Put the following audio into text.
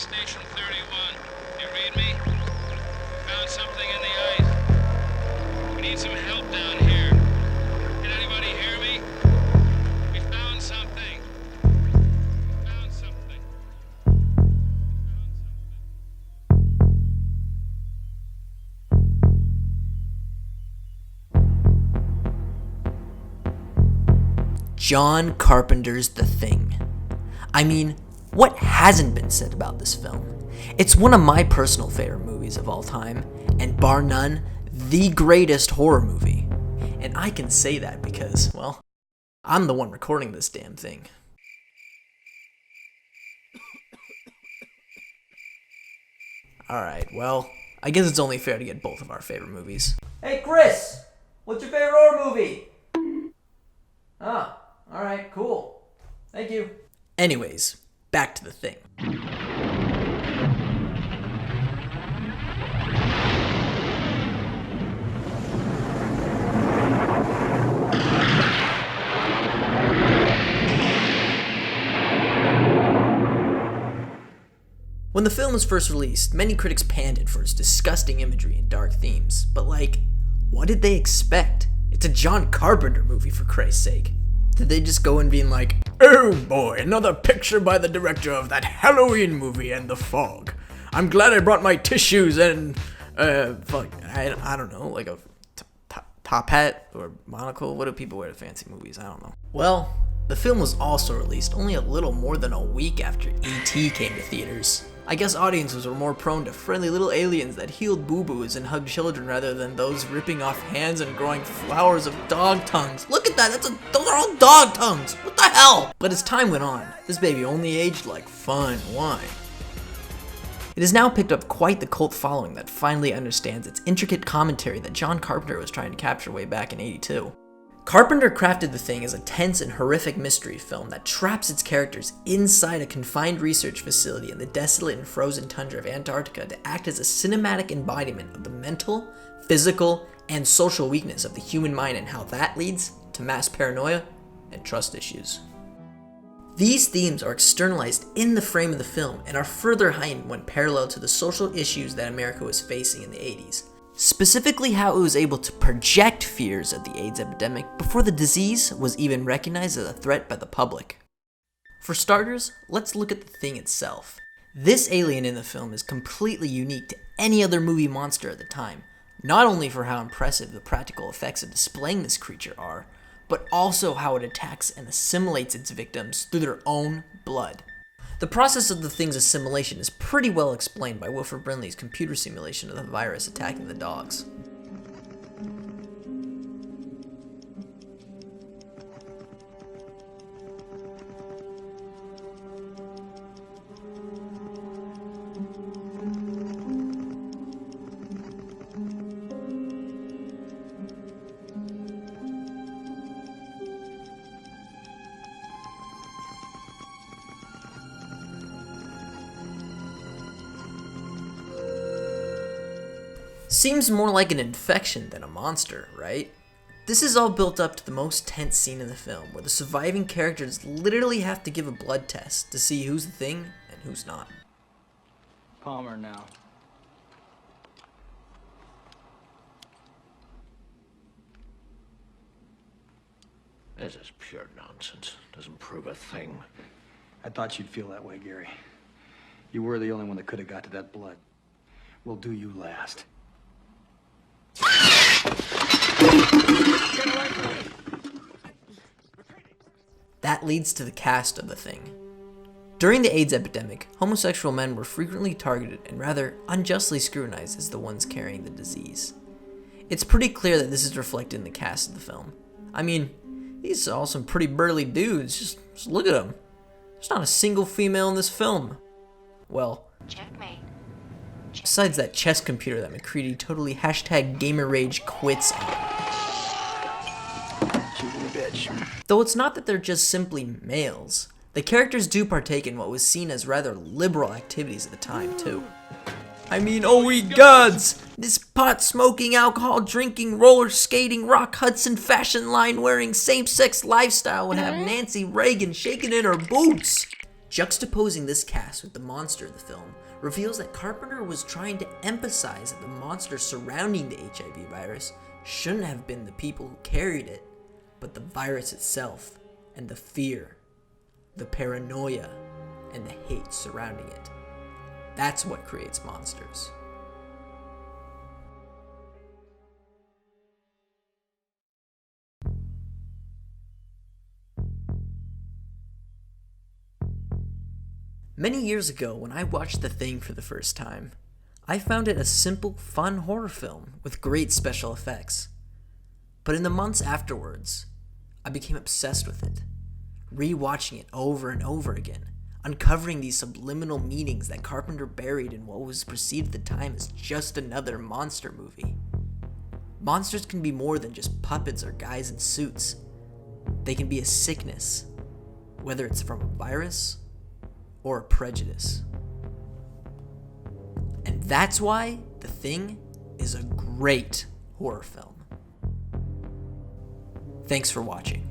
Station 31. You read me? Found something in the ice. We need some help down here. Can anybody hear me? We found something. We found something. John Carpenter's The Thing. I mean, what hasn't been said about this film? It's one of my personal favorite movies of all time, and bar none, the greatest horror movie. And I can say that because, well, I'm the one recording this damn thing. Alright, well, I guess it's only fair to get both of our favorite movies. Hey Chris! What's your favorite horror movie? Ah, alright, cool. Thank you. Anyways, back to The Thing. When the film was first released, many critics panned it for its disgusting imagery and dark themes. But what did they expect? It's a John Carpenter movie, for Christ's sake. Did they just go in being like, oh boy, another picture by the director of that Halloween movie and The Fog. I'm glad I brought my tissues and, I don't know, like a top hat or monocle. What do people wear to fancy movies? I don't know. Well, the film was also released only a little more than a week after E.T. came to theaters. I guess audiences were more prone to friendly little aliens that healed boo-boos and hugged children rather than those ripping off hands and growing flowers of dog tongues. Look at that, those are all dog tongues! What the hell? But as time went on, this baby only aged like fine wine. It has now picked up quite the cult following that finally understands its intricate commentary that John Carpenter was trying to capture way back in '82. Carpenter crafted The Thing as a tense and horrific mystery film that traps its characters inside a confined research facility in the desolate and frozen tundra of Antarctica to act as a cinematic embodiment of the mental, physical, and social weakness of the human mind and how that leads to mass paranoia and trust issues. These themes are externalized in the frame of the film and are further heightened when parallel to the social issues that America was facing in the 80s. Specifically how it was able to project fears of the AIDS epidemic before the disease was even recognized as a threat by the public. For starters, let's look at The Thing itself. This alien in the film is completely unique to any other movie monster at the time, not only for how impressive the practical effects of displaying this creature are, but also how it attacks and assimilates its victims through their own blood. The process of the Thing's assimilation is pretty well explained by Wilford Brimley's computer simulation of the virus attacking the dogs. Seems more like an infection than a monster, right? This is all built up to the most tense scene in the film, where the surviving characters literally have to give a blood test to see who's the Thing and who's not. Palmer now. This is pure nonsense. Doesn't prove a thing. I thought you'd feel that way, Gary. You were the only one that could have got to that blood. We'll do you last. That leads to the cast of The Thing. During the AIDS epidemic, homosexual men were frequently targeted and rather unjustly scrutinized as the ones carrying the disease. It's pretty clear that this is reflected in the cast of the film. I mean, these are all some pretty burly dudes, just look at them. There's not a single female in this film. Well, checkmate. Besides that chess computer that McCready totally #GamerRageQuits on. Bitch. Though it's not that they're just simply males. The characters do partake in what was seen as rather liberal activities at the time, too. I mean, oh we gods! This pot-smoking, alcohol-drinking, roller-skating, Rock Hudson fashion line-wearing, same-sex lifestyle would have Nancy Reagan shaking in her boots. Juxtaposing this cast with the monster of the film reveals that Carpenter was trying to emphasize that the monster surrounding the HIV virus shouldn't have been the people who carried it, but the virus itself, and the fear, the paranoia, and the hate surrounding it. That's what creates monsters. Many years ago, when I watched The Thing for the first time, I found it a simple, fun horror film with great special effects. But in the months afterwards, I became obsessed with it, rewatching it over and over again, uncovering these subliminal meanings that Carpenter buried in what was perceived at the time as just another monster movie. Monsters can be more than just puppets or guys in suits. They can be a sickness, whether it's from a virus or a prejudice. And that's why The Thing is a great horror film. Thanks for watching.